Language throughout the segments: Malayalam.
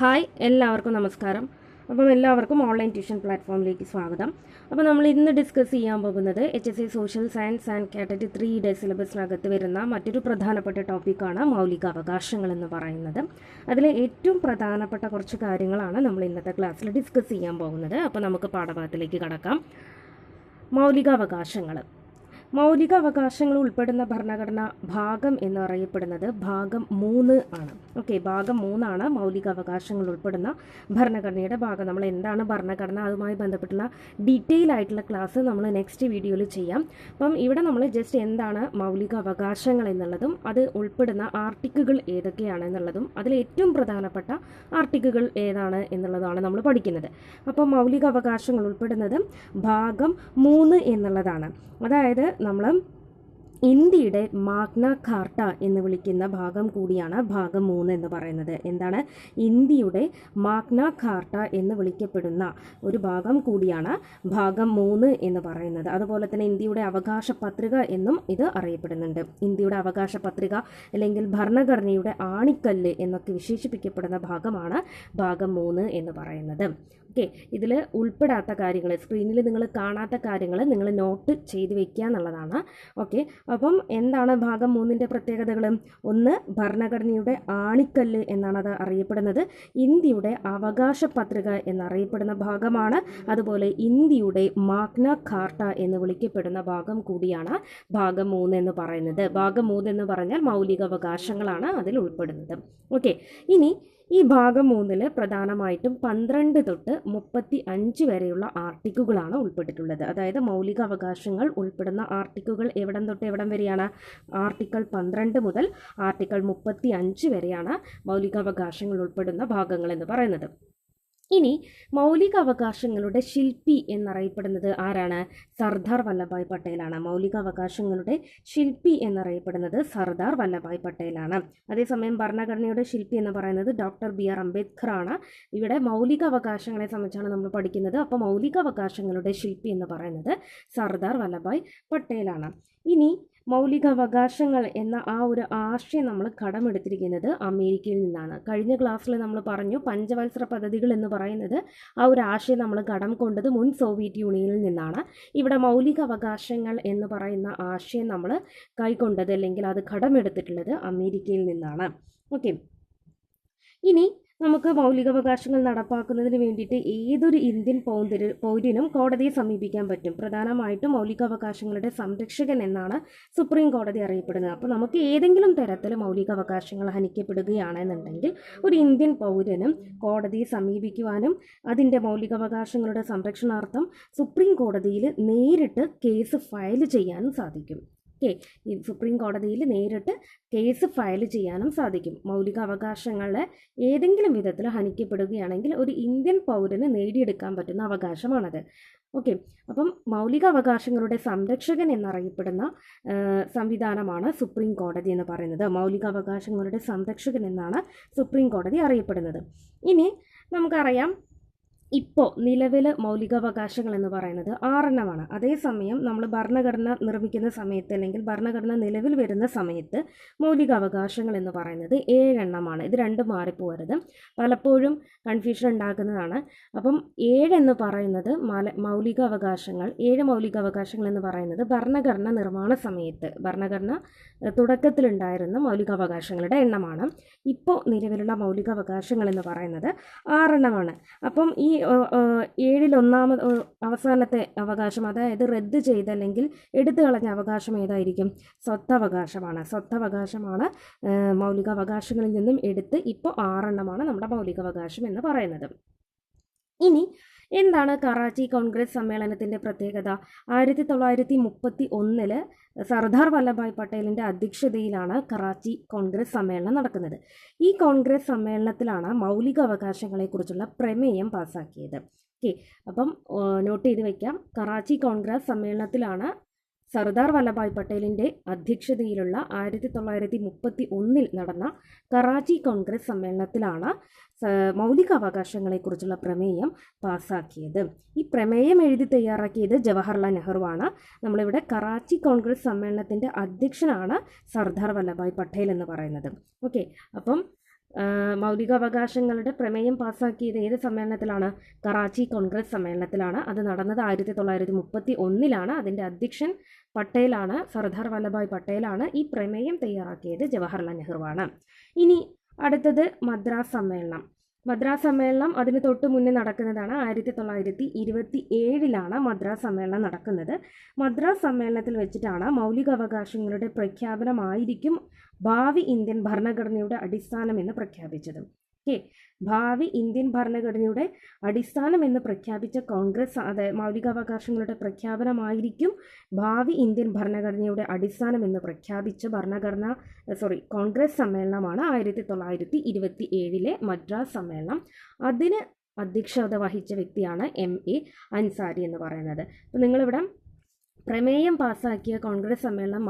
ഹായ്, എല്ലാവർക്കും നമസ്കാരം. എല്ലാവർക്കും ഓൺലൈൻ ട്യൂഷൻ പ്ലാറ്റ്ഫോമിലേക്ക് സ്വാഗതം. നമ്മൾ ഇന്ന് ഡിസ്കസ് ചെയ്യാൻ പോകുന്നത് HSC social science and category 3യുടെ സിലബസിനകത്ത് വരുന്ന മറ്റൊരു പ്രധാനപ്പെട്ട ടോപ്പിക്കാണ് മൗലികാവകാശങ്ങൾ എന്ന് പറയുന്നത്. അതിലെ ഏറ്റവും പ്രധാനപ്പെട്ട കുറച്ച് കാര്യങ്ങളാണ് നമ്മൾ ഇന്നത്തെ ക്ലാസ്സിൽ ഡിസ്കസ് ചെയ്യാൻ പോകുന്നത്. അപ്പോൾ നമുക്ക് പാഠഭാഗത്തിലേക്ക് കടക്കാം. മൗലികാവകാശങ്ങൾ ഉൾപ്പെടുന്ന ഭരണഘടന ഭാഗം എന്നറിയപ്പെടുന്നത് ഭാഗം 3 ആണ്. ഭാഗം 3 ആണ് മൗലികാവകാശങ്ങൾ ഉൾപ്പെടുന്ന ഭരണഘടനയുടെ ഭാഗം. നമ്മൾ എന്താണ് ഭരണഘടന, അതുമായി ബന്ധപ്പെട്ടുള്ള ഡീറ്റെയിൽ ആയിട്ടുള്ള ക്ലാസ് നമ്മൾ നെക്സ്റ്റ് വീഡിയോയിൽ ചെയ്യാം. ഇവിടെ നമ്മൾ ജസ്റ്റ് എന്താണ് മൗലികാവകാശങ്ങൾ എന്നുള്ളതും അത് ഉൾപ്പെടുന്ന ആർട്ടിക്കിളുകൾ ഏതൊക്കെയാണ് എന്നുള്ളതും അതിൽ ഏറ്റവും പ്രധാനപ്പെട്ട ആർട്ടിക്കിളുകൾ ഏതാണ് എന്നുള്ളതാണ് നമ്മൾ പഠിക്കുന്നത്. മൗലികാവകാശങ്ങൾ ഉൾപ്പെടുന്നത് ഭാഗം 3 എന്നുള്ളതാണ്. അതായത് നമ്മൾ ഇന്ത്യയുടെ മാഗ്ന കാർട്ട എന്ന് വിളിക്കുന്ന ഭാഗം കൂടിയാണ് ഭാഗം 3 എന്ന് പറയുന്നത്. എന്താണ്? ഇന്ത്യയുടെ മാഗ്ന കാർട്ട എന്ന് വിളിക്കപ്പെടുന്ന ഒരു ഭാഗം കൂടിയാണ് ഭാഗം 3 എന്ന് പറയുന്നത്. അതുപോലെ തന്നെ ഇന്ത്യയുടെ അവകാശ പത്രിക എന്നും ഇത് അറിയപ്പെടുന്നുണ്ട്. ഇന്ത്യയുടെ അവകാശ പത്രിക അല്ലെങ്കിൽ ഭരണഘടനയുടെ ആണിക്കല്ല് എന്നൊക്കെ വിശേഷിപ്പിക്കപ്പെടുന്ന ഭാഗമാണ് ഭാഗം 3 എന്ന് പറയുന്നത്. ഇതിൽ ഉൾപ്പെടാത്ത കാര്യങ്ങൾ, സ്ക്രീനിൽ നിങ്ങൾ കാണാത്ത കാര്യങ്ങൾ നിങ്ങൾ നോട്ട് ചെയ്ത് വെക്കുക എന്നുള്ളതാണ്. എന്താണ് ഭാഗം 3ൻ്റെ പ്രത്യേകതകൾ? ഒന്ന്, ഭരണഘടനയുടെ ആണിക്കല്ല് എന്നാണ് അത് അറിയപ്പെടുന്നത്. ഇന്ത്യയുടെ അവകാശ പത്രിക എന്നറിയപ്പെടുന്ന ഭാഗമാണ്. അതുപോലെ ഇന്ത്യയുടെ മാഗ്ന കാർട്ട എന്ന് വിളിക്കപ്പെടുന്ന ഭാഗം കൂടിയാണ് ഭാഗം 3 എന്ന് പറയുന്നത്. ഭാഗം 3 എന്ന് പറഞ്ഞാൽ മൗലികാവകാശങ്ങളാണ് അതിൽ ഉൾപ്പെടുന്നത്. ഇനി ഈ ഭാഗം 3 പ്രധാനമായിട്ടും 12 തൊട്ട് 35 വരെയുള്ള ആർട്ടിക്കിളുകളാണ് ഉൾപ്പെട്ടിട്ടുള്ളത്. അതായത് മൗലികാവകാശങ്ങൾ ഉൾപ്പെടുന്ന ആർട്ടിക്കിളുകൾ എവിടം തൊട്ട് എവിടം വരെയാണ്? ആർട്ടിക്കിൾ 12 മുതൽ ആർട്ടിക്കിൾ 35 വരെയാണ് മൗലികാവകാശങ്ങൾ ഉൾപ്പെടുന്ന ഭാഗങ്ങൾ എന്ന് പറയുന്നത്. ഇനി മൗലികാവകാശങ്ങളുടെ ശില്പി എന്നറിയപ്പെടുന്നത് ആരാണ്? സർദാർ വല്ലഭായ് പട്ടേലാണ്. മൗലികാവകാശങ്ങളുടെ ശില്പി എന്നറിയപ്പെടുന്നത് സർദാർ വല്ലഭായ് പട്ടേലാണ്. അതേസമയം ഭരണഘടനയുടെ ശില്പി എന്ന് പറയുന്നത് ഡോക്ടർ BR അംബേദ്കർ ആണ്. ഇവിടെ മൗലികാവകാശങ്ങളെ സംബന്ധിച്ചാണ് നമ്മൾ പഠിക്കുന്നത്. മൗലികാവകാശങ്ങളുടെ ശില്പി എന്ന് പറയുന്നത് സർദാർ വല്ലഭായ് പട്ടേലാണ്. ഇനി മൗലികാവകാശങ്ങൾ എന്ന ആ ഒരു ആശയം നമ്മൾ കടമെടുത്തിരിക്കുന്നത് അമേരിക്കയിൽ നിന്നാണ്. കഴിഞ്ഞ ക്ലാസ്സിൽ നമ്മൾ പറഞ്ഞു പഞ്ചവത്സര പദ്ധതികൾ എന്ന് പറയുന്നത് ആ ഒരു ആശയം നമ്മൾ കടം കൊണ്ടത് മുൻ സോവിയറ്റ് യൂണിയനിൽ നിന്നാണ്. ഇവിടെ മൗലികാവകാശങ്ങൾ എന്ന് പറയുന്ന ആശയം നമ്മൾ കൈക്കൊണ്ടത് അല്ലെങ്കിൽ അത് കടമെടുത്തിട്ടുള്ളത് അമേരിക്കയിൽ നിന്നാണ്. ഇനി നമുക്ക് മൗലികാവകാശങ്ങൾ നടപ്പാക്കുന്നതിന് വേണ്ടിയിട്ട് ഏതൊരു ഇന്ത്യൻ പൗരനും കോടതിയെ സമീപിക്കാൻ പറ്റും. പ്രധാനമായിട്ടും മൗലികാവകാശങ്ങളുടെ സംരക്ഷകൻ എന്നാണ് സുപ്രീം കോടതി അറിയപ്പെടുന്നത്. നമുക്ക് ഏതെങ്കിലും തരത്തിൽ മൗലികാവകാശങ്ങൾ ഹനിക്കപ്പെടുകയാണെന്നുണ്ടെങ്കിൽ ഒരു ഇന്ത്യൻ പൗരനും കോടതിയെ സമീപിക്കുവാനും അതിൻ്റെ മൗലികാവകാശങ്ങളുടെ സംരക്ഷണാർത്ഥം സുപ്രീം കോടതിയിൽ നേരിട്ട് കേസ് ഫയൽ ചെയ്യാനും സാധിക്കും. ഈ സുപ്രീം കോടതിയിൽ നേരിട്ട് കേസ് ഫയൽ ചെയ്യാനും സാധിക്കും. മൗലികാവകാശങ്ങളെ ഏതെങ്കിലും വിധത്തിൽ ഹനിക്കപ്പെടുകയാണെങ്കിൽ ഒരു ഇന്ത്യൻ പൗരന് നേടിയെടുക്കാൻ പറ്റുന്ന അവകാശമാണത്. മൗലികാവകാശങ്ങളുടെ സംരക്ഷകൻ എന്നറിയപ്പെടുന്ന സംവിധാനമാണ് സുപ്രീം കോടതി എന്ന് പറയുന്നത്. മൗലികാവകാശങ്ങളുടെ സംരക്ഷകൻ എന്നാണ് സുപ്രീം കോടതി അറിയപ്പെടുന്നത്. ഇനി നമുക്കറിയാം ഇപ്പോൾ നിലവിൽ മൗലികാവകാശങ്ങൾ എന്ന് പറയുന്നത് 6 അതേസമയം നമ്മൾ ഭരണഘടന നിർമ്മിക്കുന്ന സമയത്ത് അല്ലെങ്കിൽ ഭരണഘടന നിലവിൽ വരുന്ന സമയത്ത് മൗലികാവകാശങ്ങൾ എന്ന് പറയുന്നത് 7 ഇത് രണ്ടും മാറിപ്പോകരുത്, പലപ്പോഴും കൺഫ്യൂഷൻ ഉണ്ടാക്കുന്നതാണ്. 7 എന്ന് പറയുന്നത് മൗലികാവകാശങ്ങൾ എന്ന് പറയുന്നത് ഭരണഘടന നിർമ്മാണ സമയത്ത് ഭരണഘടന തുടക്കത്തിലുണ്ടായിരുന്ന മൗലികാവകാശങ്ങളുടെ എണ്ണമാണ്. ഇപ്പോൾ നിലവിലുള്ള മൗലികാവകാശങ്ങൾ എന്ന് പറയുന്നത് 6 ഈ 7-ൽ അവസാനത്തെ അവകാശം, അതായത് റദ്ദ് ചെയ്ത അല്ലെങ്കിൽ എടുത്തു കളഞ്ഞ അവകാശം ഏതായിരിക്കും? സ്വത്തവകാശമാണ് മൗലികാവകാശങ്ങളിൽ നിന്നും എടുത്ത് ഇപ്പോൾ 6 നമ്മുടെ മൗലികാവകാശം എന്ന് പറയുന്നത്. ഇനി എന്താണ് കറാച്ചി കോൺഗ്രസ് സമ്മേളനത്തിൻ്റെ പ്രത്യേകത? 1931 സർദാർ വല്ലഭായ് പട്ടേലിൻ്റെ അധ്യക്ഷതയിലാണ് കറാച്ചി കോൺഗ്രസ് സമ്മേളനം നടക്കുന്നത്. ഈ കോൺഗ്രസ് സമ്മേളനത്തിലാണ് മൗലികാവകാശങ്ങളെക്കുറിച്ചുള്ള പ്രമേയം പാസ്സാക്കിയത്. നോട്ട് ചെയ്ത് വയ്ക്കാം. കറാച്ചി കോൺഗ്രസ് സമ്മേളനത്തിലാണ് സർദാർ വല്ലഭായ് പട്ടേലിൻ്റെ അധ്യക്ഷതയിലുള്ള 1931 നടന്ന കറാച്ചി കോൺഗ്രസ് സമ്മേളനത്തിലാണ് മൗലികാവകാശങ്ങളെക്കുറിച്ചുള്ള പ്രമേയം പാസ്സാക്കിയത്. ഈ പ്രമേയം എഴുതി തയ്യാറാക്കിയത് ജവഹർലാൽ നെഹ്റുവാണ്. നമ്മളിവിടെ കറാച്ചി കോൺഗ്രസ് സമ്മേളനത്തിൻ്റെ അധ്യക്ഷനാണ് സർദാർ വല്ലഭായ് പട്ടേൽ എന്ന് പറയുന്നത്. അപ്പം മൗലികാവകാശങ്ങളുടെ പ്രമേയം പാസ്സാക്കിയത് ഏത് സമ്മേളനത്തിലാണ്? കറാച്ചി കോൺഗ്രസ് സമ്മേളനത്തിലാണ്. അത് നടന്നത് 1931 അതിൻ്റെ അധ്യക്ഷൻ പട്ടേലാണ്, സർദാർ വല്ലഭായ് പട്ടേലാണ്. ഈ പ്രമേയം തയ്യാറാക്കിയത് ജവഹർലാൽ നെഹ്റുവാണ്. ഇനി അടുത്തത് മദ്രാസ് സമ്മേളനം. മദ്രാസ് സമ്മേളനം അതിന് തൊട്ട് മുന്നേ നടക്കുന്നതാണ്. 1927 മദ്രാസ് സമ്മേളനം നടക്കുന്നത്. മദ്രാസ് സമ്മേളനത്തിൽ വെച്ചിട്ടാണ് മൗലികാവകാശങ്ങളുടെ പ്രഖ്യാപനമായിരിക്കും ഭാവി ഇന്ത്യൻ ഭരണഘടനയുടെ അടിസ്ഥാനം എന്ന് പ്രഖ്യാപിച്ചത്. ഓക്കെ, ഭാവി ഇന്ത്യൻ ഭരണഘടനയുടെ അടിസ്ഥാനം എന്ന് പ്രഖ്യാപിച്ച കോൺഗ്രസ്, അതായത് മൗലികാവകാശങ്ങളുടെ പ്രഖ്യാപനമായിരിക്കും ഭാവി ഇന്ത്യൻ ഭരണഘടനയുടെ അടിസ്ഥാനം എന്ന് പ്രഖ്യാപിച്ച കോൺഗ്രസ് സമ്മേളനമാണ് 1927 മദ്രാസ് സമ്മേളനം. അതിന് അധ്യക്ഷത വഹിച്ച വ്യക്തിയാണ് MA അൻസാരി എന്ന് പറയുന്നത്. അപ്പോൾ നിങ്ങളിവിടെ പ്രമേയം പാസ്സാക്കിയ കോൺഗ്രസ് സമ്മേളനം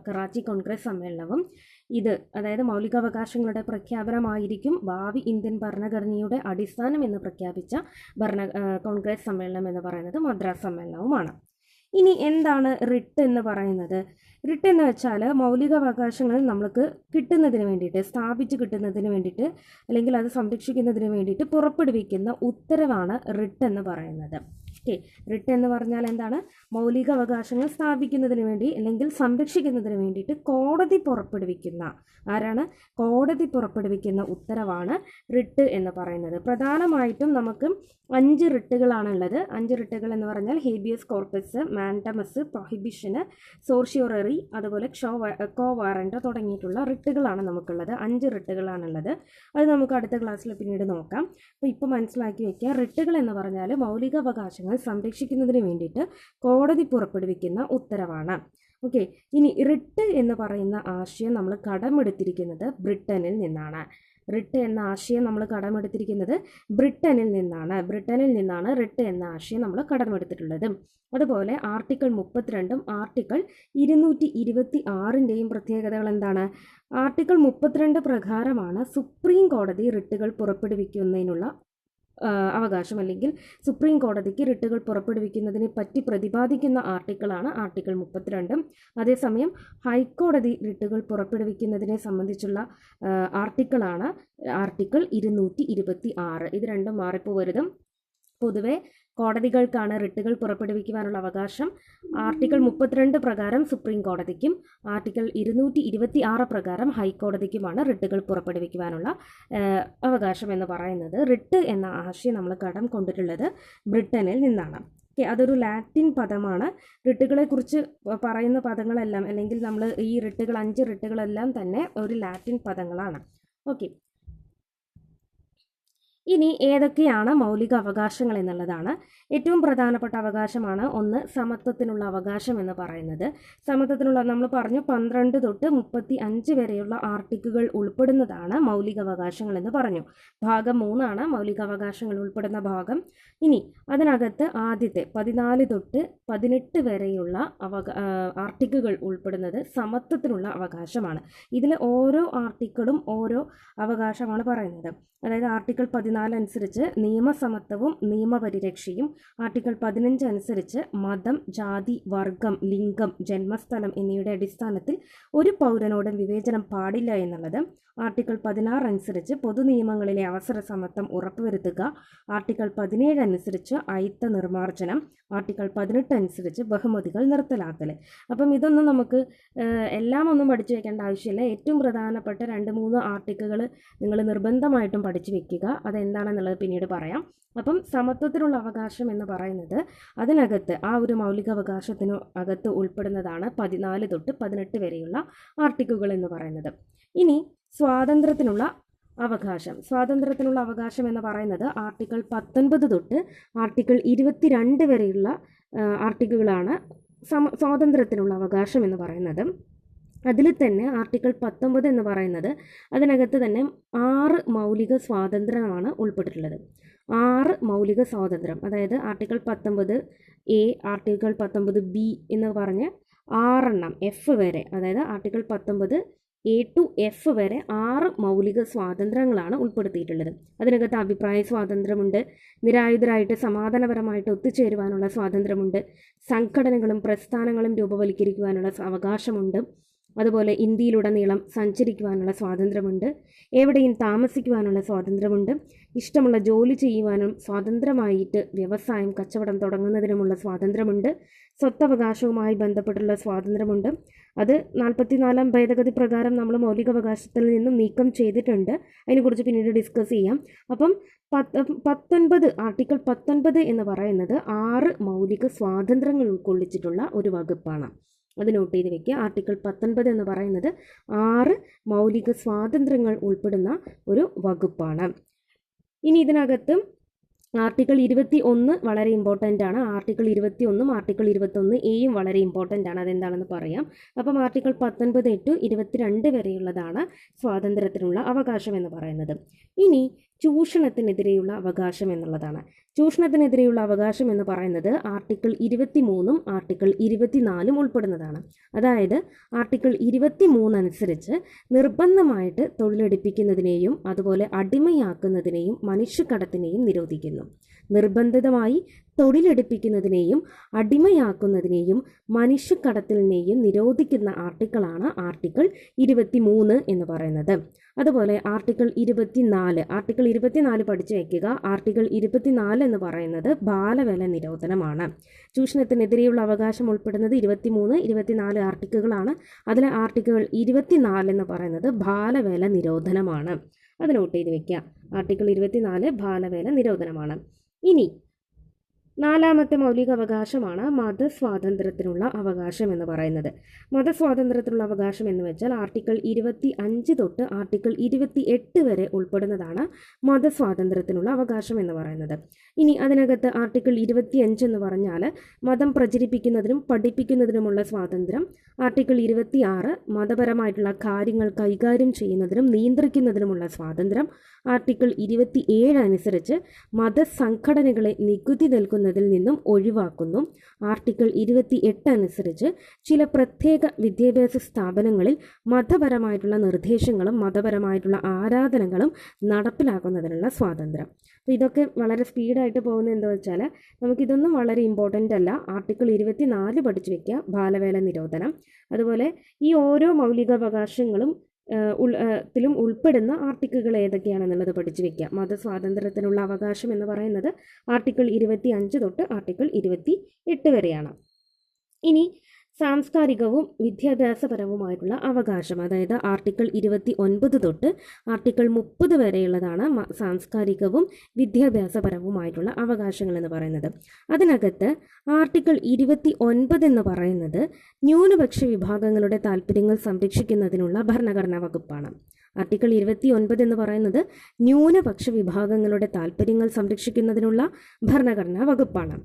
കറാച്ചി കോൺഗ്രസ് സമ്മേളനവും ഇത്, അതായത് മൗലികാവകാശങ്ങളുടെ പ്രഖ്യാപനമായിരിക്കും ഭാവി ഇന്ത്യൻ ഭരണഘടനയുടെ അടിസ്ഥാനം എന്ന് പ്രഖ്യാപിച്ച കോൺഗ്രസ് സമ്മേളനം എന്ന് പറയുന്നത് മദ്രാസ് സമ്മേളനവുമാണ്. ഇനി എന്താണ് റിട്ട് എന്ന് പറയുന്നത്? റിട്ട് എന്ന് വെച്ചാൽ മൗലികാവകാശങ്ങൾ നമ്മൾക്ക് കിട്ടുന്നതിന് വേണ്ടിയിട്ട്, സ്ഥാപിച്ച് കിട്ടുന്നതിന് വേണ്ടിയിട്ട്, അല്ലെങ്കിൽ അത് സംരക്ഷിക്കുന്നതിന് വേണ്ടിയിട്ട് പുറപ്പെടുവിക്കുന്ന ഉത്തരവാണ് റിട്ട് എന്ന് പറയുന്നത്. ഓക്കെ, റിട്ട് എന്ന് പറഞ്ഞാൽ എന്താണ്? മൗലികാവകാശങ്ങൾ സ്ഥാപിക്കുന്നതിന് വേണ്ടി അല്ലെങ്കിൽ സംരക്ഷിക്കുന്നതിന് വേണ്ടിയിട്ട് കോടതി പുറപ്പെടുവിക്കുന്ന, ആരാണ്? കോടതി പുറപ്പെടുവിക്കുന്ന ഉത്തരവാണ് റിട്ട് എന്ന് പറയുന്നത്. പ്രധാനമായിട്ടും നമുക്ക് 5 റിട്ടുകളാണുള്ളത്. 5 റിട്ടുകൾ എന്ന് പറഞ്ഞാൽ ഹേബിയസ് കോർപ്പസ്, മാൻഡമസ്, പ്രൊഹിബിഷന്, സോർഷ്യോററി, അതുപോലെ കോ വാറന്റ് തുടങ്ങിയിട്ടുള്ള റിട്ടുകളാണ് നമുക്കുള്ളത്. 5 റിട്ടുകളാണുള്ളത്. അത് നമുക്ക് അടുത്ത ക്ലാസ്സിൽ പിന്നീട് നോക്കാം. അപ്പോൾ ഇപ്പോൾ മനസ്സിലാക്കി വയ്ക്കുക, റിട്ടുകൾ എന്ന് പറഞ്ഞാൽ മൗലികാവകാശങ്ങൾ സംരക്ഷിക്കുന്നതിന് വേണ്ടിയിട്ട് കോടതി പുറപ്പെടുവിക്കുന്ന ഉത്തരവാണ്. ഓക്കെ, ഇനി റിട്ട് എന്ന് പറയുന്ന ആശയം നമ്മൾ കടമെടുത്തിരിക്കുന്നത് ബ്രിട്ടനിൽ നിന്നാണ്. റിട്ട് എന്ന ആശയം നമ്മൾ കടമെടുത്തിരിക്കുന്നത് ബ്രിട്ടനിൽ നിന്നാണ് റിട്ട് എന്ന ആശയം നമ്മൾ കടമെടുത്തിട്ടുള്ളത്. അതുപോലെ ആർട്ടിക്കിൾ 32 ആർട്ടിക്കിൾ 226 പ്രത്യേകതകൾ എന്താണ്? ആർട്ടിക്കിൾ 32 പ്രകാരമാണ് സുപ്രീം കോടതി റിട്ടുകൾ പുറപ്പെടുവിക്കുന്നതിനുള്ള അവകാശം, അല്ലെങ്കിൽ സുപ്രീം കോടതിക്ക് റിട്ടുകൾ പുറപ്പെടുവിക്കുന്നതിനെ പറ്റി പ്രതിപാദിക്കുന്ന ആർട്ടിക്കിളാണ് ആർട്ടിക്കിൾ 32. അതേസമയം ഹൈക്കോടതി റിട്ടുകൾ പുറപ്പെടുവിക്കുന്നതിനെ സംബന്ധിച്ചുള്ള ആർട്ടിക്കിളാണ് ആർട്ടിക്കിൾ 226. ഇത് രണ്ടും മാറിപ്പോവരുത്. പൊതുവെ കോടതികൾക്കാണ് റിട്ടുകൾ പുറപ്പെടുവിക്കുവാനുള്ള അവകാശം. ആർട്ടിക്കിൾ 32 പ്രകാരം സുപ്രീം കോടതിക്കും ആർട്ടിക്കിൾ 226 പ്രകാരം ഹൈക്കോടതിക്കുമാണ് റിട്ടുകൾ പുറപ്പെടുവിക്കുവാനുള്ള അവകാശം എന്ന് പറയുന്നത്. റിട്ട് എന്ന ആശയം നമ്മൾ കടം കൊണ്ടിട്ടുള്ളത് ബ്രിട്ടനിൽ നിന്നാണ്. ഓക്കെ, അതൊരു ലാറ്റിൻ പദമാണ്. റിട്ടുകളെക്കുറിച്ച് പറയുന്ന പദങ്ങളെല്ലാം, അല്ലെങ്കിൽ നമ്മൾ ഈ റിട്ടുകൾ 5 റിട്ടുകളെല്ലാം തന്നെ ഒരു ലാറ്റിൻ പദങ്ങളാണ്. ഓക്കെ, ഇനി ഏതൊക്കെയാണ് മൗലിക അവകാശങ്ങൾ എന്നുള്ളതാണ്. ഏറ്റവും പ്രധാനപ്പെട്ട അവകാശമാണ് ഒന്ന് സമത്വത്തിനുള്ള അവകാശം എന്ന് പറയുന്നത്. സമത്വത്തിനുള്ള നമ്മൾ പറഞ്ഞു 12 തൊട്ട് 35 വരെയുള്ള ആർട്ടിക്കിളുകൾ ഉൾപ്പെടുന്നതാണ് മൗലികാവകാശങ്ങൾ എന്ന് പറഞ്ഞു. ഭാഗം 3 മൗലികാവകാശങ്ങൾ ഉൾപ്പെടുന്ന ഭാഗം. ഇനി അതിനകത്ത് ആദ്യത്തെ 14 തൊട്ട് 18 വരെയുള്ള ആർട്ടിക്കിളുകൾ ഉൾപ്പെടുന്നത് സമത്വത്തിനുള്ള അവകാശമാണ്. ഇതിൽ ഓരോ ആർട്ടിക്കിളും ഓരോ അവകാശമാണ് പറയുന്നത്. അതായത് ആർട്ടിക്കിൾ 14 അനുസരിച്ച് നിയമസമത്വവും നിയമപരിരക്ഷയും, ആർട്ടിക്കിൾ 15 അനുസരിച്ച് മതം, ജാതി, വർഗം, ലിംഗം, ജന്മസ്ഥലം എന്നിവയുടെ അടിസ്ഥാനത്തിൽ ഒരു പൗരനോടും വിവേചനം പാടില്ല എന്നുള്ളത്, ആർട്ടിക്കിൾ 16 അനുസരിച്ച് പൊതുനിയമങ്ങളിലെ അവസര സമത്വം ഉറപ്പുവരുത്തുക, ആർട്ടിക്കിൾ 17 അനുസരിച്ച് അയിത്ത നിർമ്മാർജ്ജനം, ആർട്ടിക്കിൾ 18 അനുസരിച്ച് ബഹുമതികൾ നിർത്തലാക്കൽ. അപ്പം ഇതൊന്നും നമുക്ക് എല്ലാം ഒന്നും പഠിച്ചു വെക്കേണ്ട ആവശ്യമില്ല. ഏറ്റവും പ്രധാനപ്പെട്ട 2-3 ആർട്ടിക്കിളുകൾ നിങ്ങൾ നിർബന്ധമായിട്ടും പഠിച്ചു വെക്കുക. അതെന്താണെന്നുള്ളത് പിന്നീട് പറയാം. അപ്പം സമത്വത്തിനുള്ള അവകാശം എന്ന് പറയുന്നത് അതിനകത്ത് ആ ഒരു മൗലികാവകാശത്തിനു അകത്ത് ഉൾപ്പെടുന്നതാണ് 14 തൊട്ട് 18 വരെയുള്ള ആർട്ടിക്കിളുകൾ എന്ന് പറയുന്നത്. ഇനി സ്വാതന്ത്ര്യത്തിനുള്ള അവകാശം എന്ന് പറയുന്നത് ആർട്ടിക്കിൾ 19 തൊട്ട് ആർട്ടിക്കിൾ 22 വരെയുള്ള ആർട്ടിക്കിളുകളാണ് സ്വാതന്ത്ര്യത്തിനുള്ള അവകാശം എന്ന് പറയുന്നത്. അതിൽ തന്നെ ആർട്ടിക്കിൾ 19 എന്ന് പറയുന്നത് അതിനകത്ത് തന്നെ 6 മൗലിക സ്വാതന്ത്ര്യമാണ് ഉൾപ്പെട്ടിട്ടുള്ളത്. 6 മൗലിക സ്വാതന്ത്ര്യം, അതായത് ആർട്ടിക്കിൾ 19A, ആർട്ടിക്കിൾ 19B എന്ന് പറഞ്ഞ് 6 F വരെ, അതായത് ആർട്ടിക്കിൾ 19A to F വരെ 6 മൗലിക സ്വാതന്ത്ര്യങ്ങളാണ് ഉൾപ്പെടുത്തിയിട്ടുള്ളത്. അതിനകത്ത് അഭിപ്രായ സ്വാതന്ത്ര്യമുണ്ട്, നിരായുധരായിട്ട് സമാധാനപരമായിട്ട് ഒത്തുചേരുവാനുള്ള സ്വാതന്ത്ര്യമുണ്ട്, സംഘടനകളും പ്രസ്ഥാനങ്ങളും രൂപവൽക്കരിക്കുവാനുള്ള അവകാശമുണ്ട്, അതുപോലെ ഇന്ത്യയിലുടനീളം സഞ്ചരിക്കുവാനുള്ള സ്വാതന്ത്ര്യമുണ്ട്. എവിടെയും താമസിക്കുവാനുള്ള സ്വാതന്ത്ര്യമുണ്ട്. ഇഷ്ടമുള്ള ജോലി ചെയ്യുവാനും സ്വതന്ത്രമായിട്ട് വ്യവസായം കച്ചവടം തുടങ്ങുന്നതിനുമുള്ള സ്വാതന്ത്ര്യമുണ്ട്. സ്വത്തവകാശവുമായി ബന്ധപ്പെട്ടുള്ള സ്വാതന്ത്ര്യമുണ്ട്. അത് 44-ാം ഭേദഗതി പ്രകാരം നമ്മൾ മൗലികാവകാശത്തിൽ നിന്നും നീക്കം ചെയ്തിട്ടുണ്ട്. അതിനെക്കുറിച്ച് പിന്നീട് ഡിസ്കസ് ചെയ്യാം. അപ്പം 19 ആർട്ടിക്കിൾ 19 എന്ന് പറയുന്നത് 6 മൗലിക സ്വാതന്ത്ര്യങ്ങൾ ഉൾക്കൊള്ളിച്ചിട്ടുള്ള ഒരു വകുപ്പാണ്. അത് നോട്ട് ചെയ്ത് വെക്കുക. ആർട്ടിക്കിൾ 19 എന്ന് പറയുന്നത് 6 മൗലിക സ്വാതന്ത്ര്യങ്ങൾ ഉൾപ്പെടുന്ന ഒരു വകുപ്പാണ്. ഇനി ഇതിനകത്ത് ആർട്ടിക്കിൾ 21 വളരെ ഇമ്പോർട്ടൻ്റ് ആണ്. ആർട്ടിക്കിൾ 21 ആർട്ടിക്കിൾ 21A വളരെ ഇമ്പോർട്ടൻ്റ് ആണ്. അതെന്താണെന്ന് പറയാം. അപ്പം ആർട്ടിക്കിൾ 19 to 22 വരെയുള്ളതാണ് സ്വാതന്ത്ര്യത്തിനുള്ള അവകാശം എന്ന് പറയുന്നത്. ഇനി ചൂഷണത്തിനെതിരെയുള്ള അവകാശം എന്നുള്ളതാണ്. ചൂഷണത്തിനെതിരെയുള്ള അവകാശം എന്ന് പറയുന്നത് ആർട്ടിക്കിൾ 23 ആർട്ടിക്കിൾ 24 ഉൾപ്പെടുന്നതാണ്. അതായത് ആർട്ടിക്കിൾ 23 അനുസരിച്ച് നിർബന്ധമായിട്ട് തൊഴിലെടുപ്പിക്കുന്നതിനെയും അതുപോലെ അടിമയാക്കുന്നതിനെയും മനുഷ്യക്കടത്തിനെയും നിരോധിക്കുന്നു. നിർബന്ധിതമായി തൊഴിലെടുപ്പിക്കുന്നതിനെയും അടിമയാക്കുന്നതിനെയും മനുഷ്യക്കടത്തിനെയും നിരോധിക്കുന്ന ആർട്ടിക്കിളാണ് ആർട്ടിക്കിൾ 23 എന്ന് പറയുന്നത്. അതുപോലെ ആർട്ടിക്കിൾ 24 പഠിച്ചു വയ്ക്കുക. ആർട്ടിക്കിൾ 24 എന്ന് പറയുന്നത് ബാലവേല നിരോധനമാണ്. ചൂഷണത്തിനെതിരെയുള്ള അവകാശം ഉൾപ്പെടുന്നത് 23, 24 ആർട്ടിക്കിളുകളാണ്. അതിലെ ആർട്ടിക്കിൾ 24 എന്ന് പറയുന്നത് ബാലവേല നിരോധനമാണ്. അത് നോട്ട് ചെയ്ത് വയ്ക്കുക. ആർട്ടിക്കിൾ 24 ബാലവേല നിരോധനമാണ്. ഇനി 4ാമത്തെ മൗലിക അവകാശമാണ് മതസ്വാതന്ത്ര്യത്തിനുള്ള അവകാശം എന്ന് പറയുന്നത്. മതസ്വാതന്ത്ര്യത്തിനുള്ള അവകാശം എന്ന് വെച്ചാൽ ആർട്ടിക്കിൾ 25 തൊട്ട് ആർട്ടിക്കിൾ 28 വരെ ഉൾപ്പെടുന്നതാണ് മതസ്വാതന്ത്ര്യത്തിനുള്ള അവകാശം എന്ന് പറയുന്നത്. ഇനി അതിനകത്ത് ആർട്ടിക്കിൾ 25 എന്ന് പറഞ്ഞാൽ മതം പ്രചരിപ്പിക്കുന്നതിനും പഠിപ്പിക്കുന്നതിനുമുള്ള സ്വാതന്ത്ര്യം. ആർട്ടിക്കിൾ 26 മതപരമായിട്ടുള്ള കാര്യങ്ങൾ കൈകാര്യം ചെയ്യുന്നതിനും നിയന്ത്രിക്കുന്നതിനുമുള്ള സ്വാതന്ത്ര്യം. ആർട്ടിക്കിൾ 27 അനുസരിച്ച് മതസംഘടനകളെ നികുതി നൽകുന്നതിൽ നിന്നും ഒഴിവാക്കുന്നു. ആർട്ടിക്കിൾ 28 അനുസരിച്ച് ചില പ്രത്യേക വിദ്യാഭ്യാസ സ്ഥാപനങ്ങളിൽ മതപരമായിട്ടുള്ള നിർദ്ദേശങ്ങളും മതപരമായിട്ടുള്ള ആരാധനകളും നടപ്പിലാക്കുന്നതിനുള്ള സ്വാതന്ത്ര്യം. അപ്പോൾ ഇതൊക്കെ വളരെ സ്പീഡായിട്ട് പോകുന്നത് എന്താ വെച്ചാൽ നമുക്കിതൊന്നും വളരെ ഇമ്പോർട്ടൻ്റ് അല്ല. ആർട്ടിക്കിൾ 24 പഠിച്ചു വയ്ക്കുക, ബാലവേല നിരോധനം. അതുപോലെ ഈ ഓരോ മൗലികാവകാശങ്ങളും ത്തിലും ഉൾപ്പെടുന്ന ആർട്ടിക്കിളുകൾ ഏതൊക്കെയാണെന്നുള്ളത് പഠിച്ചു വയ്ക്കുക. മതസ്വാതന്ത്ര്യത്തിനുള്ള അവകാശം എന്ന് പറയുന്നത് ആർട്ടിക്കിൾ 25 തൊട്ട് ആർട്ടിക്കിൾ 28 വരെയാണ്. ഇനി സാംസ്കാരികവും വിദ്യാഭ്യാസപരവുമായിട്ടുള്ള അവകാശം, അതായത് ആർട്ടിക്കിൾ 29 തൊട്ട് ആർട്ടിക്കിൾ 30 വരെയുള്ളതാണ് സാംസ്കാരികവും വിദ്യാഭ്യാസപരവുമായിട്ടുള്ള അവകാശങ്ങൾ എന്ന് പറയുന്നത്. അതിനകത്ത് ആർട്ടിക്കിൾ 29 എന്ന് പറയുന്നത് ന്യൂനപക്ഷ വിഭാഗങ്ങളുടെ താല്പര്യങ്ങൾ സംരക്ഷിക്കുന്നതിനുള്ള ഭരണഘടനാ വകുപ്പാണ്. ആർട്ടിക്കിൾ 29 എന്ന് പറയുന്നത് ന്യൂനപക്ഷ വിഭാഗങ്ങളുടെ താല്പര്യങ്ങൾ സംരക്ഷിക്കുന്നതിനുള്ള ഭരണഘടനാ വകുപ്പാണ്.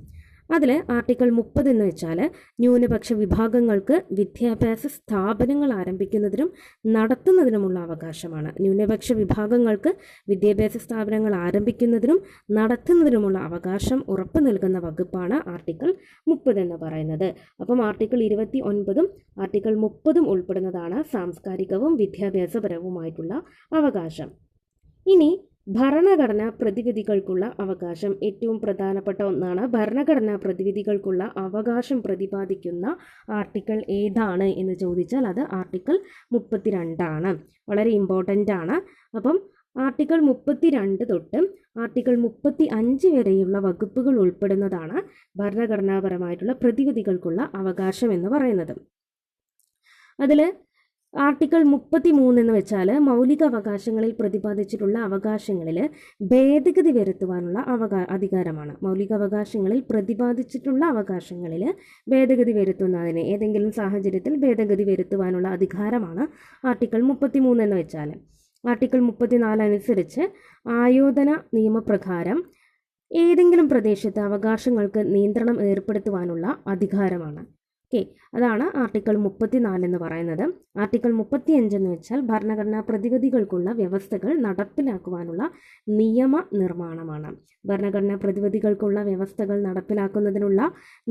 അതിൽ ആർട്ടിക്കിൾ 30 എന്ന് വെച്ചാൽ ന്യൂനപക്ഷ വിഭാഗങ്ങൾക്ക് വിദ്യാഭ്യാസ സ്ഥാപനങ്ങൾ ആരംഭിക്കുന്നതിനും നടത്തുന്നതിനുമുള്ള അവകാശമാണ്. ന്യൂനപക്ഷ വിഭാഗങ്ങൾക്ക് വിദ്യാഭ്യാസ സ്ഥാപനങ്ങൾ ആരംഭിക്കുന്നതിനും നടത്തുന്നതിനുമുള്ള അവകാശം ഉറപ്പു നൽകുന്ന വകുപ്പാണ് ആർട്ടിക്കിൾ 30 എന്ന് പറയുന്നത്. അപ്പം ആർട്ടിക്കിൾ 29 ആർട്ടിക്കിൾ 30 ഉൾപ്പെടുന്നതാണ് സാംസ്കാരികവും വിദ്യാഭ്യാസപരവുമായിട്ടുള്ള അവകാശം. ഇനി ഭരണഘടനാ പ്രതിവിധികൾക്കുള്ള അവകാശം ഏറ്റവും പ്രധാനപ്പെട്ട ഒന്നാണ്. ഭരണഘടനാ പ്രതിവിധികൾക്കുള്ള അവകാശം പ്രതിപാദിക്കുന്ന ആർട്ടിക്കിൾ ഏതാണ് എന്ന് ചോദിച്ചാൽ അത് ആർട്ടിക്കിൾ 32 ആണ്. വളരെ ഇമ്പോർട്ടൻ്റ് ആണ്. അപ്പം ആർട്ടിക്കിൾ 32 തൊട്ട് ആർട്ടിക്കിൾ 35 വരെയുള്ള വകുപ്പുകൾ ഉൾപ്പെടുന്നതാണ് ഭരണഘടനാപരമായിട്ടുള്ള പ്രതിവിധികൾക്കുള്ള അവകാശം എന്ന് പറയുന്നത്. അതിൽ ആർട്ടിക്കിൾ 33 എന്ന് വെച്ചാൽ മൗലിക അവകാശങ്ങളിൽ പ്രതിപാദിച്ചിട്ടുള്ള അവകാശങ്ങളിൽ ഭേദഗതി വരുത്തുവാനുള്ള അധികാരമാണ്. മൗലിക അവകാശങ്ങളിൽ പ്രതിപാദിച്ചിട്ടുള്ള അവകാശങ്ങളിൽ ഭേദഗതി വരുത്തുന്നതിന് ഏതെങ്കിലും സാഹചര്യത്തിൽ ഭേദഗതി വരുത്തുവാനുള്ള അധികാരമാണ് ആർട്ടിക്കിൾ 33 എന്ന് വെച്ചാൽ. ആർട്ടിക്കിൾ 34 അനുസരിച്ച് ആയോധന നിയമപ്രകാരം ഏതെങ്കിലും പ്രദേശത്ത് അവകാശങ്ങൾക്ക് നിയന്ത്രണം ഏർപ്പെടുത്തുവാനുള്ള അധികാരമാണ്. ഓക്കെ, അതാണ് ആർട്ടിക്കിൾ 34 എന്ന് പറയുന്നത്. ആർട്ടിക്കിൾ 35 എന്ന് വെച്ചാൽ ഭരണഘടനാ പ്രതിവിധികൾക്കുള്ള വ്യവസ്ഥകൾ നടപ്പിലാക്കുവാനുള്ള നിയമ നിർമ്മാണമാണ്. ഭരണഘടനാ പ്രതിവിധികൾക്കുള്ള വ്യവസ്ഥകൾ നടപ്പിലാക്കുന്നതിനുള്ള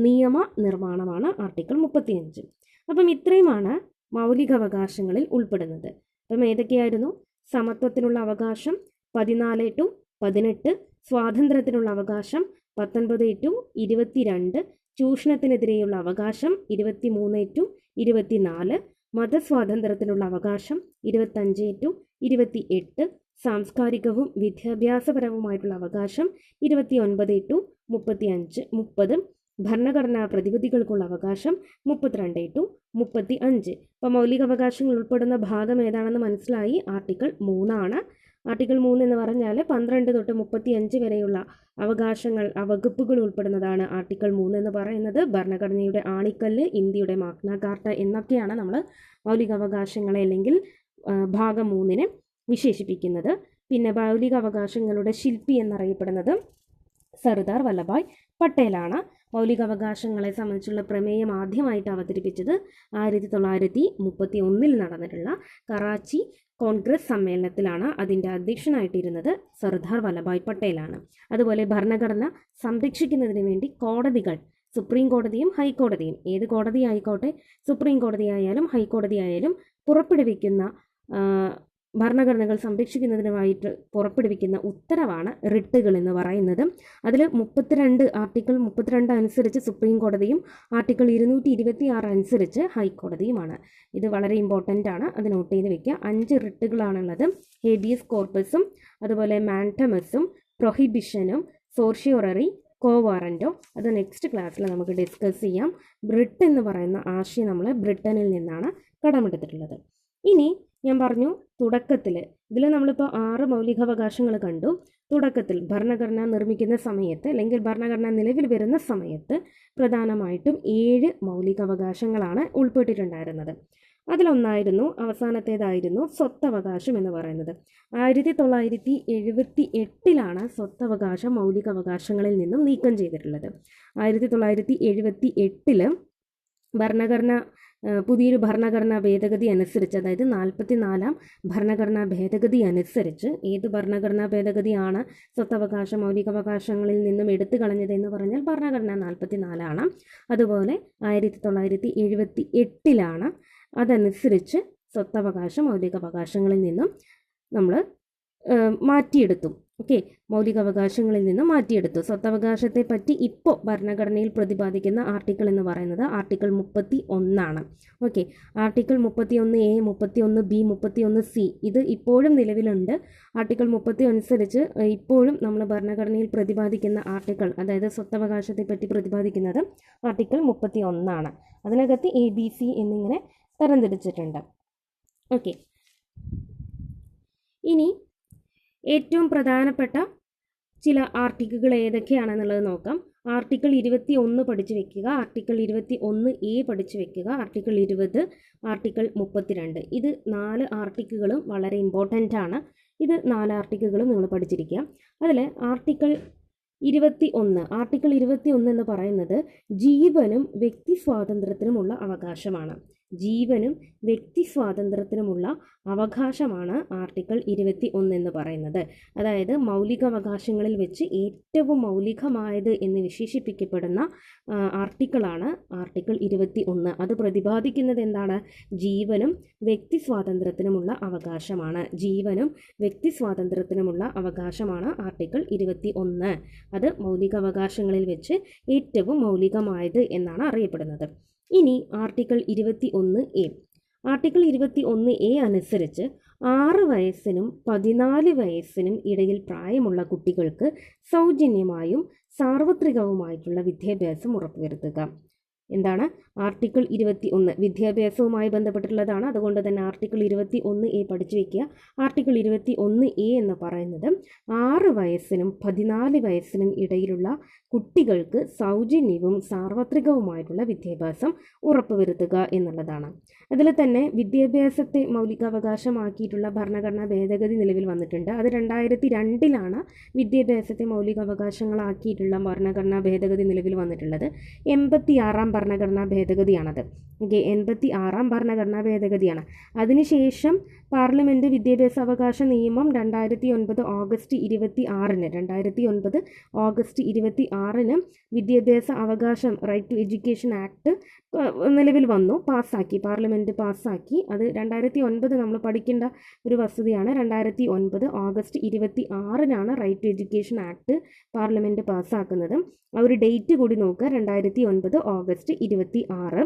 നിയമ നിർമ്മാണമാണ് ആർട്ടിക്കിൾ 35. അപ്പം ഇത്രയുമാണ് മൗലികാവകാശങ്ങളിൽ ഉൾപ്പെടുന്നത്. അപ്പം ഏതൊക്കെയായിരുന്നു? സമത്വത്തിനുള്ള അവകാശം 14 to 18, സ്വാതന്ത്ര്യത്തിനുള്ള അവകാശം 19 to 22, ചൂഷണത്തിനെതിരെയുള്ള അവകാശം 23 to 24, മതസ്വാതന്ത്ര്യത്തിനുള്ള അവകാശം 25/28, സാംസ്കാരികവും വിദ്യാഭ്യാസപരവുമായിട്ടുള്ള അവകാശം 29/35, 30, ഭരണഘടനാ പ്രതിനിധികൾക്കുള്ള അവകാശം 32/35. അപ്പോൾ മൗലികാവകാശങ്ങൾ ഉൾപ്പെടുന്ന ഭാഗം ഏതാണെന്ന് മനസ്സിലായി. ആർട്ടിക്കിൾ 3 ആണ്. ആർട്ടിക്കിൾ 3 എന്ന് പറഞ്ഞാൽ 12 തൊട്ട് 35 വരെയുള്ള അവകാശങ്ങൾ, വകുപ്പുകൾ ഉൾപ്പെടുന്നതാണ് ആർട്ടിക്കിൾ 3 എന്ന് പറയുന്നത്. ഭരണഘടനയുടെ ആണിക്കല്ല്, ഇന്ത്യയുടെ മാഗ്ന കാർട്ട എന്നൊക്കെയാണ് നമ്മൾ മൗലികാവകാശങ്ങളെ അല്ലെങ്കിൽ ഭാഗം 3-നെ വിശേഷിപ്പിക്കുന്നത്. പിന്നെ മൗലികാവകാശങ്ങളുടെ ശില്പി എന്നറിയപ്പെടുന്നത് സർദാർ വല്ലഭായ് പട്ടേലാണ്. മൗലികാവകാശങ്ങളെ സംബന്ധിച്ചുള്ള പ്രമേയം ആദ്യമായിട്ട് അവതരിപ്പിച്ചത് 1931 നടന്നിട്ടുള്ള കറാച്ചി കോൺഗ്രസ് സമ്മേളനത്തിലാണ്. അതിൻ്റെ അധ്യക്ഷനായിട്ടിരുന്നത് സർദാർ വല്ലഭായ് പട്ടേലാണ്. അതുപോലെ ഭരണഘടന സംരക്ഷിക്കുന്നതിന് വേണ്ടി കോടതികൾ, സുപ്രീം കോടതിയും ഹൈക്കോടതിയും, ഏത് കോടതി ആയിക്കോട്ടെ, സുപ്രീം കോടതി ആയാലും ഹൈക്കോടതി ആയാലും പുറപ്പെടുവിക്കുന്ന ഭരണഘടനകൾ സംരക്ഷിക്കുന്നതിനുമായിട്ട് പുറപ്പെടുവിക്കുന്ന ഉത്തരവാണ് റിട്ടുകൾ എന്ന് പറയുന്നത്. അതിൽ ആർട്ടിക്കിൾ 32 അനുസരിച്ച് സുപ്രീം കോടതിയും ആർട്ടിക്കിൾ 226 അനുസരിച്ച് ഹൈക്കോടതിയുമാണ്. ഇത് വളരെ ഇമ്പോർട്ടൻ്റ് ആണ്, അത് നോട്ട് ചെയ്ത് വെക്കുക. 5 റിട്ടുകളാണുള്ളത്. ഹേബിയസ് കോർപ്പസും അതുപോലെ മാൻഡമസും പ്രൊഹിബിഷനും സോർഷ്യോററി കോവാറൻറ്റോ. അത് നെക്സ്റ്റ് ക്ലാസ്സിൽ നമുക്ക് ഡിസ്കസ് ചെയ്യാം. റിട്ട് എന്ന് പറയുന്ന ആശയം നമ്മൾ ബ്രിട്ടനിൽ നിന്നാണ് കടമെടുത്തിട്ടുള്ളത്. ഇനി ഞാൻ പറഞ്ഞു തുടക്കത്തിൽ, ഇതിൽ നമ്മളിപ്പോൾ 6 മൗലികാവകാശങ്ങൾ കണ്ടു. തുടക്കത്തിൽ ഭരണഘടന നിർമ്മിക്കുന്ന സമയത്ത് അല്ലെങ്കിൽ ഭരണഘടന നിലവിൽ വരുന്ന സമയത്ത് പ്രധാനമായിട്ടും 7 മൗലികാവകാശങ്ങളാണ് ഉൾപ്പെട്ടിട്ടുണ്ടായിരുന്നത്. അതിലൊന്നായിരുന്നു, അവസാനത്തേതായിരുന്നു സ്വത്തവകാശം എന്ന് പറയുന്നത്. 1978 സ്വത്തവകാശം മൗലികാവകാശങ്ങളിൽ നിന്നും നീക്കം ചെയ്തിട്ടുള്ളത്. 1978 ഭരണഘടന പുതിയൊരു ഭരണഘടനാ ഭേദഗതി അനുസരിച്ച്, അതായത് 44-ാം ഭരണഘടനാ ഭേദഗതി അനുസരിച്ച്, ഏത് ഭരണഘടനാ ഭേദഗതിയാണ് സ്വത്തവകാശ മൗലികാവകാശങ്ങളിൽ നിന്നും എടുത്തു കളഞ്ഞത് എന്ന് പറഞ്ഞാൽ ഭരണഘടന 44 അതുപോലെ 1978 അതനുസരിച്ച് സ്വത്തവകാശ മൗലികാവകാശങ്ങളിൽ നിന്നും നമ്മൾ മാറ്റിയെടുത്തു. ഓക്കെ, മൗലികാവകാശങ്ങളിൽ നിന്നും മാറ്റിയെടുത്തു. സ്വത്തവകാശത്തെ പറ്റി ഇപ്പോൾ ഭരണഘടനയിൽ പ്രതിപാദിക്കുന്ന ആർട്ടിക്കിൾ എന്ന് പറയുന്നത് article 31. Okay, article 31A, 31B, 31C ഇത് ഇപ്പോഴും നിലവിലുണ്ട്. ആർട്ടിക്കിൾ 30 അനുസരിച്ച് ഇപ്പോഴും നമ്മൾ ഭരണഘടനയിൽ പ്രതിപാദിക്കുന്ന ആർട്ടിക്കിൾ, അതായത് സ്വത്തവകാശത്തെ പറ്റി പ്രതിപാദിക്കുന്നത് ആർട്ടിക്കിൾ 31. അതിനകത്ത് ABC എന്നിങ്ങനെ തരംതിരിച്ചിട്ടുണ്ട്. ഓക്കെ, ഇനി ഏറ്റവും പ്രധാനപ്പെട്ട ചില ആർട്ടിക്കിളുകൾ ഏതൊക്കെയാണെന്നുള്ളത് നോക്കാം. ആർട്ടിക്കിൾ 21 പഠിച്ചു വെക്കുക, ആർട്ടിക്കിൾ 21A പഠിച്ചു വെക്കുക, ആർട്ടിക്കിൾ 20, ആർട്ടിക്കിൾ 32. ഇത് 4 ആർട്ടിക്കിളുകളും വളരെ ഇമ്പോർട്ടൻ്റ് ആണ്. ഇത് 4 ആർട്ടിക്കിളുകളും നിങ്ങൾ പഠിച്ചിരിക്കുക. അതിൽ ആർട്ടിക്കിൾ 21 എന്ന് പറയുന്നത് ജീവനും വ്യക്തി സ്വാതന്ത്ര്യത്തിനുമുള്ള അവകാശമാണ്. ജീവനും വ്യക്തി സ്വാതന്ത്ര്യത്തിനുമുള്ള അവകാശമാണ് ആർട്ടിക്കിൾ 21 എന്ന് പറയുന്നത്. അതായത് മൗലികാവകാശങ്ങളിൽ വെച്ച് ഏറ്റവും മൗലികമായത് എന്ന് വിശേഷിപ്പിക്കപ്പെടുന്ന ആർട്ടിക്കിളാണ് ആർട്ടിക്കിൾ 21. അത് പ്രതിപാദിക്കുന്നത് എന്താണ്? ജീവനും വ്യക്തി സ്വാതന്ത്ര്യത്തിനുമുള്ള അവകാശമാണ്. ജീവനും വ്യക്തി സ്വാതന്ത്ര്യത്തിനുമുള്ള അവകാശമാണ് ആർട്ടിക്കിൾ 21. അത് മൗലികാവകാശങ്ങളിൽ വെച്ച് ഏറ്റവും മൗലികമായത് എന്നാണ് അറിയപ്പെടുന്നത്. ഇനി ആർട്ടിക്കിൾ 21A. ആർട്ടിക്കിൾ 21A അനുസരിച്ച് 6 വയസ്സിനും 14 വയസ്സിനും ഇടയിൽ പ്രായമുള്ള കുട്ടികൾക്ക് സൗജന്യമായും സാർവത്രികവുമായിട്ടുള്ള വിദ്യാഭ്യാസം ഉറപ്പുവരുത്തുക. എന്താണ്? ആർട്ടിക്കിൾ 21 വിദ്യാഭ്യാസവുമായി ബന്ധപ്പെട്ടുള്ളതാണ്. അതുകൊണ്ട് തന്നെ ആർട്ടിക്കിൾ 21A പഠിച്ചു വയ്ക്കുക. ആർട്ടിക്കിൾ 21A എന്ന് പറയുന്നത് 6 വയസ്സിനും 14 വയസ്സിനും ഇടയിലുള്ള കുട്ടികൾക്ക് സൗജന്യവും സാർവത്രികവുമായിട്ടുള്ള വിദ്യാഭ്യാസം ഉറപ്പുവരുത്തുക എന്നുള്ളതാണ്. അതിൽ തന്നെ വിദ്യാഭ്യാസത്തെ മൗലികാവകാശമാക്കിയിട്ടുള്ള ഭരണഘടനാ ഭേദഗതി നിലവിൽ വന്നിട്ടുണ്ട്. അത് 2002 വിദ്യാഭ്യാസത്തെ മൗലികാവകാശങ്ങളാക്കിയിട്ടുള്ള ഭരണഘടനാ ഭേദഗതി നിലവിൽ വന്നിട്ടുള്ളത്. 86-ാം ഭരണഘടനാ ഭേദഗതിയാണത്. ഓക്കെ, 86-ാം ഭരണഘടനാ ഭേദഗതിയാണ്. അതിനുശേഷം പാർലമെൻറ്റ് വിദ്യാഭ്യാസ അവകാശ നിയമം 2009 ഓഗസ്റ്റ് 26-ന് വിദ്യാഭ്യാസ അവകാശം റൈറ്റ് ടു എഡ്യൂക്കേഷൻ ആക്ട് നിലവിൽ വന്നു, പാസ്സാക്കി, പാർലമെൻറ്റ് പാസ്സാക്കി. അത് 2009 നമ്മൾ പഠിക്കേണ്ട ഒരു വസ്തുതയാണ്. 2009 ഓഗസ്റ്റ് 26-നാണ് right to education act parliament പാസ്സാക്കുന്നത്. ആ ഒരു ഡേറ്റ് കൂടി നോക്കുക, 2009 ഓഗസ്റ്റ് 26.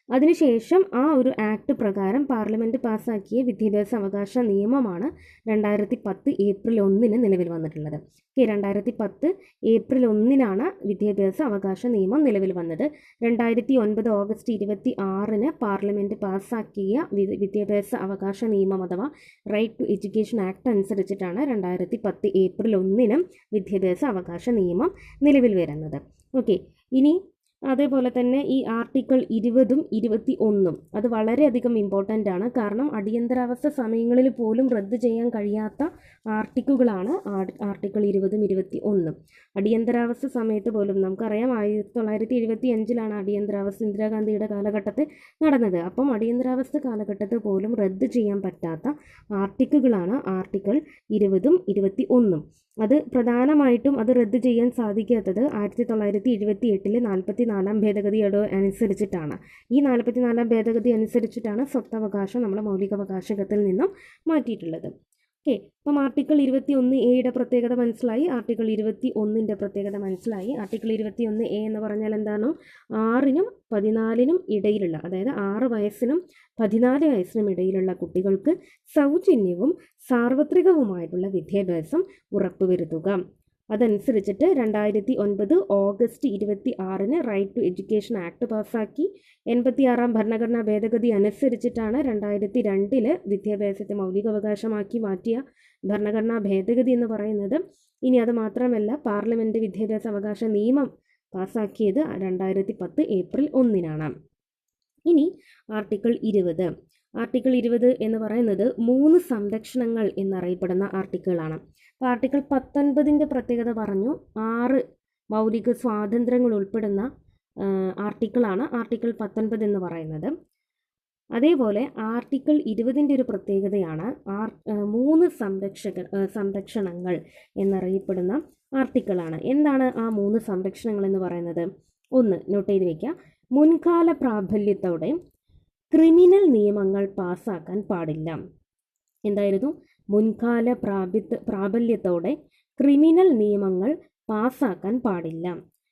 അതിനുശേഷം ആ ഒരു ആക്ട് പ്രകാരം പാർലമെൻറ്റ് പാസ്സാക്കിയ വിദ്യാഭ്യാസ അവകാശ നിയമമാണ് 2010 ഏപ്രിൽ 1 നിലവിൽ വന്നിട്ടുള്ളത്. 2010 ഏപ്രിൽ 1 വിദ്യാഭ്യാസ അവകാശ നിയമം നിലവിൽ വന്നത്. 2009 ഓഗസ്റ്റ് 26 പാർലമെൻറ്റ് പാസ്സാക്കിയ വിദ്യാഭ്യാസ അവകാശ നിയമം അഥവാ റൈറ്റ് ടു എഡ്യൂക്കേഷൻ ആക്ട് അനുസരിച്ചിട്ടാണ് 2010 ഏപ്രിൽ 1 വിദ്യാഭ്യാസ അവകാശ നിയമം നിലവിൽ വരുന്നത്. ഓക്കെ, ഇനി അതേപോലെ തന്നെ ഈ ആർട്ടിക്കിൾ 20 21 അത് വളരെയധികം ഇമ്പോർട്ടൻ്റ് ആണ്. കാരണം അടിയന്തരാവസ്ഥ സമയങ്ങളിൽ പോലും റദ്ദ് ചെയ്യാൻ കഴിയാത്ത ആർട്ടിക്കിളുകളാണ് ആർട്ടിക്കിൾ 20 21. അടിയന്തരാവസ്ഥ സമയത്ത് പോലും നമുക്കറിയാം 1975 അടിയന്തരാവസ്ഥ ഇന്ദിരാഗാന്ധിയുടെ കാലഘട്ടത്തിൽ നടന്നത്. അപ്പം അടിയന്തരാവസ്ഥ കാലഘട്ടത്തിൽ പോലും റദ്ദ് ചെയ്യാൻ പറ്റാത്ത ആർട്ടിക്കിളുകളാണ് ആർട്ടിക്കിൾ 20 21. അത് പ്രധാനമായിട്ടും അത് റദ്ദ് ചെയ്യാൻ സാധിക്കാത്തത് 1978 44-ാം ഭേദഗതി അനുസരിച്ചിട്ടാണ്. ഈ 44-ാം ഭേദഗതി അനുസരിച്ചിട്ടാണ് സ്വത്തവകാശം നമ്മുടെ മൗലികാവകാശത്തിൽ നിന്നും മാറ്റിയിട്ടുള്ളത്. ഓക്കെ, അപ്പം ആർട്ടിക്കിൾ 21A പ്രത്യേകത മനസ്സിലായി, ആർട്ടിക്കിൾ 21 പ്രത്യേകത മനസ്സിലായി. ആർട്ടിക്കിൾ 21A എന്ന് പറഞ്ഞാൽ എന്താണ്? 6-നും 14-നും ഇടയിലുള്ള, അതായത് 6 വയസ്സിനും 14 വയസ്സിനും ഇടയിലുള്ള കുട്ടികൾക്ക് സൗജന്യവും സാർവത്രികവുമായിട്ടുള്ള വിദ്യാഭ്യാസം ഉറപ്പുവരുത്തുക. അതനുസരിച്ചിട്ട് 2009 August 26 right to education act പാസ്സാക്കി. 86-ാം ഭരണഘടനാ ഭേദഗതി അനുസരിച്ചിട്ടാണ് 2002 വിദ്യാഭ്യാസത്തെ മൗലികാവകാശമാക്കി മാറ്റിയ ഭരണഘടനാ ഭേദഗതി എന്ന് പറയുന്നത്. ഇനി അത് മാത്രമല്ല, പാർലമെൻറ്റ് വിദ്യാഭ്യാസ അവകാശ നിയമം പാസ്സാക്കിയത് 2010 ഏപ്രിൽ 1. ഇനി ആർട്ടിക്കിൾ 20. ആർട്ടിക്കിൾ 20 എന്ന് പറയുന്നത് 3 സംരക്ഷണങ്ങൾ എന്നറിയപ്പെടുന്ന ആർട്ടിക്കിളാണ്. അപ്പോൾ ആർട്ടിക്കിൾ 19 പ്രത്യേകത പറഞ്ഞു, 6 മൗലിക സ്വാതന്ത്ര്യങ്ങൾ ഉൾപ്പെടുന്ന ആർട്ടിക്കിളാണ് ആർട്ടിക്കിൾ 19 എന്ന് പറയുന്നത്. അതേപോലെ ആർട്ടിക്കിൾ 20 ഒരു പ്രത്യേകതയാണ് 3 സംരക്ഷണങ്ങൾ എന്നറിയപ്പെടുന്ന ആർട്ടിക്കിളാണ്. എന്താണ് ആ 3 സംരക്ഷണങ്ങൾ എന്ന് പറയുന്നത്? 1 നോട്ട് ചെയ്ത് വയ്ക്കുക, മുൻകാല പ്രാബല്യത്തോടെ ക്രിമിനൽ നിയമങ്ങൾ പാസ്സാക്കാൻ പാടില്ല. എന്തായിരുന്നു? മുൻകാല പ്രാബല്യത്തോടെ ക്രിമിനൽ നിയമങ്ങൾ പാസ്സാക്കാൻ പാടില്ല.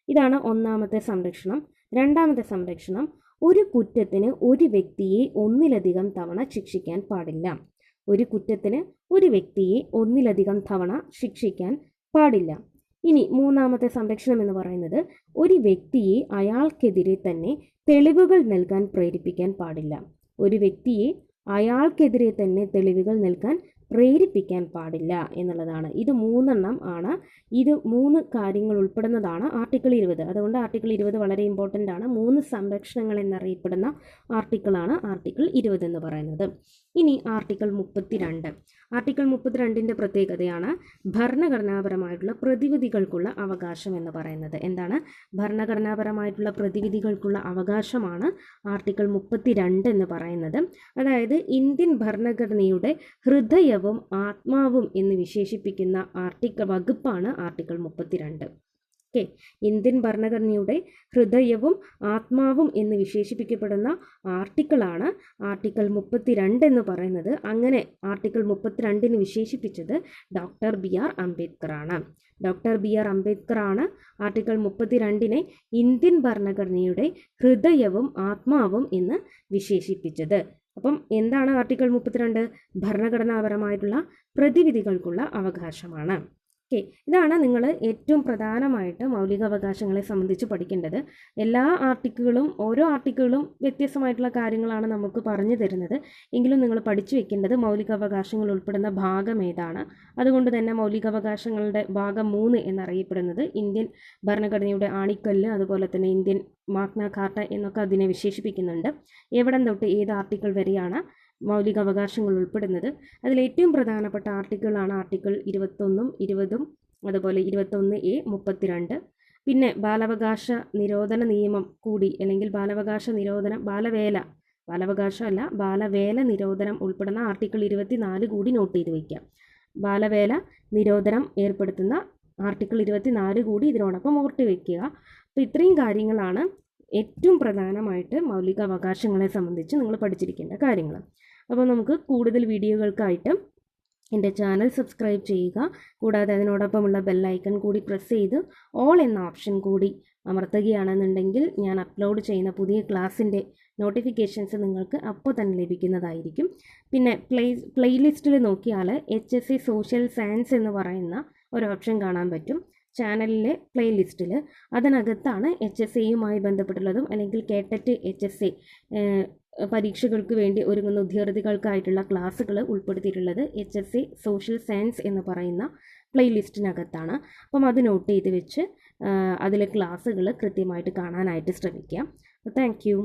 ഇതാണ് 1ാമത്തെ സംരക്ഷണം. 2ാമത്തെ സംരക്ഷണം, ഒരു കുറ്റത്തിന് ഒരു വ്യക്തിയെ ഒന്നിലധികം തവണ ശിക്ഷിക്കാൻ പാടില്ല. ഒരു കുറ്റത്തിന് ഒരു വ്യക്തിയെ ഒന്നിലധികം തവണ ശിക്ഷിക്കാൻ പാടില്ല. ഇനി 3ാമത്തെ സംരക്ഷണം എന്ന് പറയുന്നത്, ഒരു വ്യക്തിയെ അയാൾക്കെതിരെ തന്നെ തെളിവുകൾ നൽകാൻ പ്രേരിപ്പിക്കാൻ പാടില്ല. ഒരു വ്യക്തിയെ അയാൾക്കെതിരെ തന്നെ തെളിവുകൾ നൽകാൻ പ്രേരിപ്പിക്കാൻ പാടില്ല എന്നുള്ളതാണ്. ഇത് 3 ആണ്. ഇത് 3 കാര്യങ്ങൾ ഉൾപ്പെടുന്നതാണ് ആർട്ടിക്കിൾ 20. അതുകൊണ്ട് ആർട്ടിക്കിൾ 20 വളരെ ഇമ്പോർട്ടൻ്റ് ആണ്. 3 സംരക്ഷണങ്ങൾ എന്നറിയപ്പെടുന്ന ആർട്ടിക്കിളാണ് ആർട്ടിക്കിൾ 20 എന്ന് പറയുന്നത്. ഇനി ആർട്ടിക്കിൾ 32. ആർട്ടിക്കിൾ 32ൻ്റെ പ്രത്യേകതയാണ് ഭരണഘടനാപരമായിട്ടുള്ള പ്രതിവിധികൾക്കുള്ള അവകാശം എന്ന് പറയുന്നത്. എന്താണ്? ഭരണഘടനാപരമായിട്ടുള്ള പ്രതിവിധികൾക്കുള്ള അവകാശമാണ് ആർട്ടിക്കിൾ 32 എന്ന് പറയുന്നത്. അതായത് ഇന്ത്യൻ ഭരണഘടനയുടെ ഹൃദയവും ആത്മാവും എന്ന് വിശേഷിപ്പിക്കുന്ന വകുപ്പാണ് ആർട്ടിക്കിൾ 32. ഓക്കെ, ഇന്ത്യൻ ഭരണഘടനയുടെ ഹൃദയവും ആത്മാവും എന്ന് വിശേഷിപ്പിക്കപ്പെടുന്ന ആർട്ടിക്കിളാണ് ആർട്ടിക്കിൾ 32 എന്ന് പറയുന്നത്. അങ്ങനെ ആർട്ടിക്കിൾ 32 വിശേഷിപ്പിച്ചത് ഡോക്ടർ BR അംബേദ്കർ ആണ്. ഡോക്ടർ BR അംബേദ്കർ ആണ് ആർട്ടിക്കിൾ 32 ഇന്ത്യൻ ഭരണഘടനയുടെ ഹൃദയവും ആത്മാവും എന്ന് വിശേഷിപ്പിച്ചത്. അപ്പം എന്താണ് ആർട്ടിക്കിൾ 32? ഭരണഘടനാപരമായിട്ടുള്ള പ്രതിവിധികൾക്കുള്ള അവകാശമാണ്. ഓക്കെ, ഇതാണ് നിങ്ങൾ ഏറ്റവും പ്രധാനമായിട്ട് മൗലികാവകാശങ്ങളെ സംബന്ധിച്ച് പഠിക്കേണ്ടത്. എല്ലാ ആർട്ടിക്കിളും ഓരോ ആർട്ടിക്കിളും വ്യത്യസ്തമായിട്ടുള്ള കാര്യങ്ങളാണ് നമുക്ക് പറഞ്ഞു തരുന്നത്. എങ്കിലും നിങ്ങൾ പഠിച്ചു വെക്കേണ്ടത് മൗലികാവകാശങ്ങൾ ഉൾപ്പെടുന്ന ഭാഗം ഏതാണ്. അതുകൊണ്ട് തന്നെ മൗലികാവകാശങ്ങളുടെ ഭാഗം 3 എന്നറിയപ്പെടുന്നത് ഇന്ത്യൻ ഭരണഘടനയുടെ ആണിക്കല്ല്, അതുപോലെ തന്നെ ഇന്ത്യൻ മാഗ്ന കാർട്ട എന്നൊക്കെ അതിനെ വിശേഷിപ്പിക്കുന്നുണ്ട്. എവിടം തൊട്ട് ഏത് ആർട്ടിക്കിൾ വരെയാണ് മൗലികാവകാശങ്ങൾ ഉൾപ്പെടുന്നത്. അതിലേറ്റവും പ്രധാനപ്പെട്ട ആർട്ടിക്കിളാണ് ആർട്ടിക്കിൾ 21, 20, അതുപോലെ 21A, 32. പിന്നെ ബാലാവകാശ നിരോധന നിയമം കൂടി, അല്ലെങ്കിൽ ബാലവേല നിരോധനം ഉൾപ്പെടുന്ന ആർട്ടിക്കിൾ 24 കൂടി നോട്ട് ചെയ്ത് വയ്ക്കാം. ബാലവേല നിരോധനം ഏർപ്പെടുത്തുന്ന ആർട്ടിക്കിൾ 24 കൂടി ഇതിനോടൊപ്പം ഓർത്ത് വയ്ക്കുക. അപ്പോൾ ഇത്രയും കാര്യങ്ങളാണ് ഏറ്റവും പ്രധാനമായിട്ട് മൗലികാവകാശങ്ങളെ സംബന്ധിച്ച് നിങ്ങൾ പഠിച്ചിരിക്കേണ്ട കാര്യങ്ങൾ. അപ്പോൾ നമുക്ക് കൂടുതൽ വീഡിയോകൾക്കായിട്ട് എൻ്റെ ചാനൽ സബ്സ്ക്രൈബ് ചെയ്യുക. കൂടാതെ അതിനോടൊപ്പമുള്ള ബെല്ലൈക്കൺ കൂടി പ്രസ് ചെയ്ത് ഓൾ എന്ന ഓപ്ഷൻ കൂടി അമർത്തുകയാണെന്നുണ്ടെങ്കിൽ ഞാൻ അപ്ലോഡ് ചെയ്യുന്ന പുതിയ ക്ലാസ്സിൻ്റെ നോട്ടിഫിക്കേഷൻസ് നിങ്ങൾക്ക് അപ്പോൾ തന്നെ ലഭിക്കുന്നതായിരിക്കും. പിന്നെ പ്ലേലിസ്റ്റിൽ നോക്കിയാൽ HSC സോഷ്യൽ സയൻസ് എന്ന് പറയുന്ന ഒരു ഓപ്ഷൻ കാണാൻ പറ്റും ചാനലിലെ പ്ലേലിസ്റ്റിൽ. അതിനകത്താണ് HSCയുമായി ബന്ധപ്പെട്ടുള്ളതും അല്ലെങ്കിൽ കേട്ടറ്റ് HSC പരീക്ഷകൾക്ക് വേണ്ടി ഒരുങ്ങുന്ന ഉദ്യോഗാർത്ഥികൾക്കായിട്ടുള്ള ക്ലാസ്സുകൾ ഉൾപ്പെടുത്തിയിട്ടുള്ളത് HSC സോഷ്യൽ സയൻസ് എന്ന് പറയുന്ന പ്ലേലിസ്റ്റിനകത്താണ്. അപ്പം അത് നോട്ട് ചെയ്ത് വെച്ച് അതിലെ ക്ലാസ്സുകൾ കൃത്യമായിട്ട് കാണാനായിട്ട് ശ്രമിക്കാം. Thank you.